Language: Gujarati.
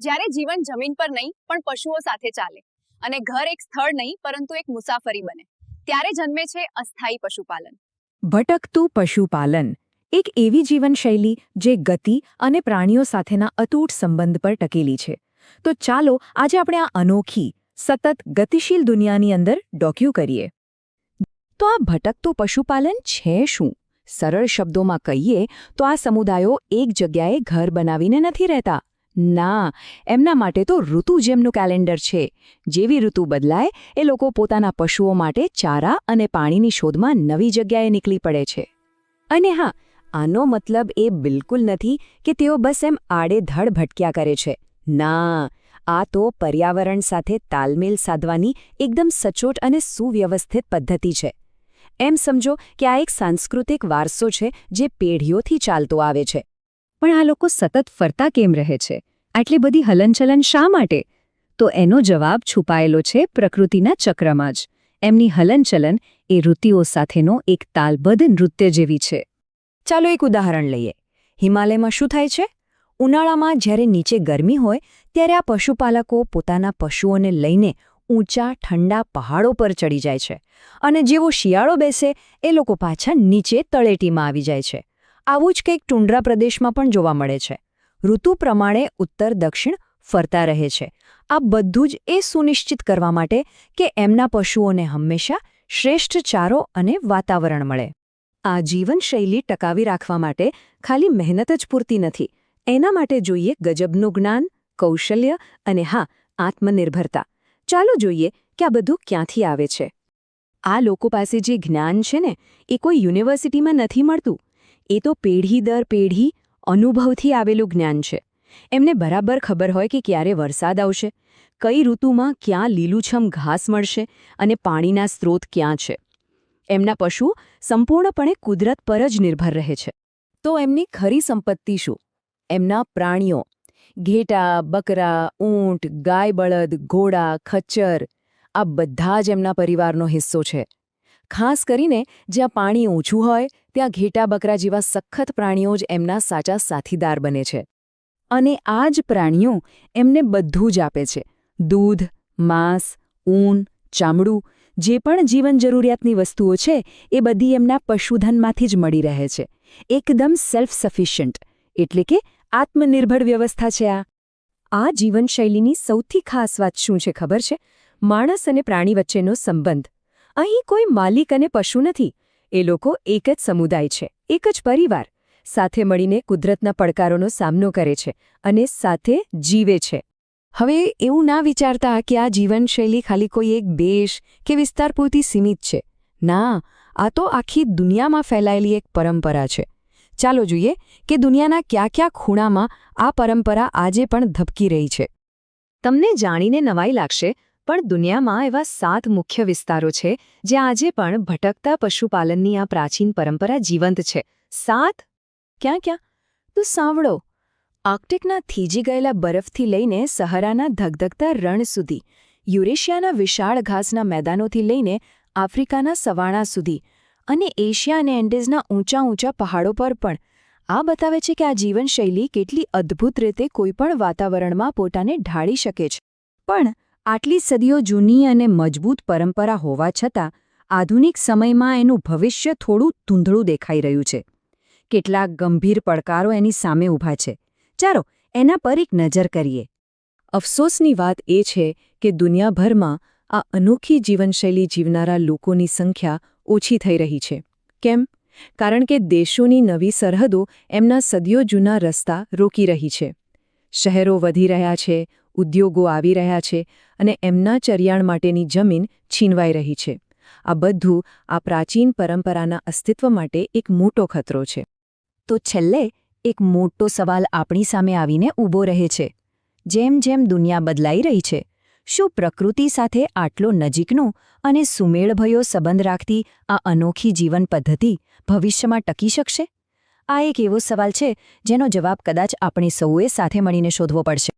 જ્યારે જીવન જમીન પર નહીં પણ પશુઓ સાથે ચાલે અને ઘર એક સ્થળ નહીં પરંતુ એક મુસાફરી બને ત્યારે જન્મે છે અસ્થાયી પશુપાલન. ભટકતું પશુપાલન એક એવી જીવનશૈલી જે ગતિ અને પ્રાણીઓ સાથેના અતૂટ સંબંધ પર ટકેલી છે. તો ચાલો આજે આપણે આ અનોખી સતત ગતિશીલ દુનિયાની અંદર ડોક્યુ કરીએ. તો આ ભટકતું પશુપાલન છે શું? સરળ શબ્દોમાં કહીએ તો આ સમુદાયો એક જગ્યાએ ઘર બનાવીને નથી રહેતા. ના, એમના માટે તો ઋતુ જેમનું કેલેન્ડર છે. જેવી ઋતુ બદલાય એ લોકો પોતાના પશુઓ માટે ચારા અને પાણીની શોધમાં નવી જગ્યાએ નીકળી પડે છે. અને હા, આનો મતલબ એ બિલકુલ નથી કે તેઓ બસ એમ આડેધડ ભટક્યા કરે છે. ના, આ તો પર્યાવરણ સાથે તાલમેલ સાધવાની એકદમ સચોટ અને સુવ્યવસ્થિત પદ્ધતિ છે. એમ સમજો કે આ એક સાંસ્કૃતિક વારસો છે જે પેઢીઓથી ચાલતો આવે છે. પણ આ લોકો સતત ફરતા કેમ રહે છે? આટલી બધી હલનચલન શા માટે? તો એનો જવાબ છુપાયેલો છે પ્રકૃતિના ચક્રમાં જ. એમની હલનચલન એ ઋતુઓ સાથેનો એક તાલબદ્ધ નૃત્ય જેવી છે. ચાલો એક ઉદાહરણ લઈએ. હિમાલયમાં શું થાય છે? ઉનાળામાં જ્યારે નીચે ગરમી હોય ત્યારે આ પશુપાલકો પોતાના પશુઓને લઈને ઊંચા ઠંડા પહાડો પર ચડી જાય છે. અને જેવો શિયાળો બેસે એ લોકો પાછા નીચે તળેટીમાં આવી જાય છે. આવું જ કંઈક ટુંડ્રા પ્રદેશમાં પણ જોવા મળે છે. ઋતુ પ્રમાણે ઉત્તર દક્ષિણ ફરતા રહે છે. આ બધું જ એ સુનિશ્ચિત કરવા માટે કે એમના પશુઓને હંમેશા શ્રેષ્ઠ ચારો અને વાતાવરણ મળે. આ જીવનશૈલી ટકાવી રાખવા માટે ખાલી મહેનત જ પૂરતી નથી. એના માટે જોઈએ ગજબનું જ્ઞાન, કૌશલ્ય અને હા, આત્મનિર્ભરતા. ચાલો જોઈએ કે આ બધું ક્યાંથી આવે છે. આ લોકો પાસે જે જ્ઞાન છે ને એ કોઈ યુનિવર્સિટીમાં નથી મળતું. એ તો પેઢી દર પેઢી અનુભવથી આવેલું જ્ઞાન છે. એમને બરાબર ખબર હોય કે ક્યારે વરસાદ આવશે, કઈ ઋતુમાં ક્યાં લીલુંછમ ઘાસ મળશે અને પાણીના સ્ત્રોત ક્યાં છે. એમના પશુ સંપૂર્ણપણે કુદરત પર જ નિર્ભર રહે છે. તો એમની ખરી સંપત્તિ શું? એમના પ્રાણીઓ. ઘેટા, બકરા, ઊંટ, ગાય, બળદ, ઘોડા, ખચ્ચર આ બધા જ એમના પરિવારનો હિસ્સો છે. ખાસ કરીને જ્યાં પાણી ઓછું હોય ત્યાં ઘેટા બકરા જેવા સખત પ્રાણીઓ જ એમના સાચા સાથીદાર બને છે. અને આ જ પ્રાણીઓ એમને બધું જ આપે છે. દૂધ, માંસ, ઊન, ચામડું, જે પણ જીવન જરૂરિયાતની વસ્તુઓ છે એ બધી એમના પશુધનમાંથી જ મળી રહે છે. એકદમ સેલ્ફ સફિશિયન્ટ એટલે કે આત્મનિર્ભર વ્યવસ્થા છે આ. આ જીવનશૈલીની સૌથી ખાસ વાત શું છે ખબર છે? માણસ અને પ્રાણી વચ્ચેનો સંબંધ. અહીં કોઈ માલિક અને પશુ નથી. એ લોકો એક જ સમુદાય છે, એક જ પરિવાર. સાથે મળીને કુદરતના પડકારોનો સામનો કરે છે અને સાથે જીવે છે. હવે એવું ના વિચારતા કે આ જીવનશૈલી ખાલી કોઈ એક દેશ કે વિસ્તાર પૂરતી સીમિત છે. ના, આ તો આખી દુનિયામાં ફેલાયેલી એક પરંપરા છે. ચાલો જોઈએ કે દુનિયાના કયા કયા ખૂણામાં આ પરંપરા આજે પણ ધબકી રહી છે. તમને જાણીને નવાઈ લાગશે, પણ દુનિયામાં એવા 7 મુખ્ય વિસ્તારો છે જ્યાં આજે પણ ભટકતા પશુપાલનની આ પ્રાચીન પરંપરા જીવંત છે. 7? ક્યાં ક્યાં? તો સાંભળો. આર્કટિકના થીજી ગયેલા બરફથી લઈને સહારાના ધગધગતા રણ સુધી, યુરેશિયાના વિશાળ ઘાસના મેદાનોથી લઈને આફ્રિકાના સવાણા સુધી અને એશિયા અને એન્ડીઝના ઊંચા ઊંચા પહાડો પર પણ. આ બતાવે છે કે આ જીવનશૈલી કેટલી અદ્ભુત રીતે કોઈપણ વાતાવરણમાં પોતાને ઢાળી શકે છે. પણ આટલી સદીઓ જૂની અને મજબૂત પરંપરા હોવા છતાં આધુનિક સમયમાં એનું ભવિષ્ય થોડું ધૂંધળું દેખાઈ રહ્યું છે. કેટલાક ગંભીર પડકારો એની સામે ઊભા છે. ચાલો એના પર એક નજર કરીએ. અફસોસની વાત એ છે કે દુનિયાભરમાં આ અનોખી જીવનશૈલી જીવનારા લોકોની સંખ્યા ઓછી થઈ રહી છે. કેમ? કારણ કે દેશોની નવી સરહદો એમના સદીઓ જૂના રસ્તા રોકી રહી છે. શહેરો વધી રહ્યા છે, ઉદ્યોગો આવી રહ્યા છે અને એમના ચરિયાણ માટેની જમીન છીનવાઈ રહી છે. આ બધું આ પ્રાચીન પરંપરાના અસ્તિત્વ માટે એક મોટો ખતરો છે. તો છેલ્લે એક મોટો સવાલ આપણી સામે આવીને ઊભો રહે છે. જેમ જેમ દુનિયા બદલાઈ રહી છે, શું પ્રકૃતિ સાથે આટલો નજીકનો અને સુમેળભર્યો સંબંધ રાખતી આ અનોખી જીવન પદ્ધતિ ભવિષ્યમાં ટકી શકશે? આ એક એવો સવાલ છે જેનો જવાબ કદાચ આપણે સૌએ સાથે મળીને શોધવો પડશે.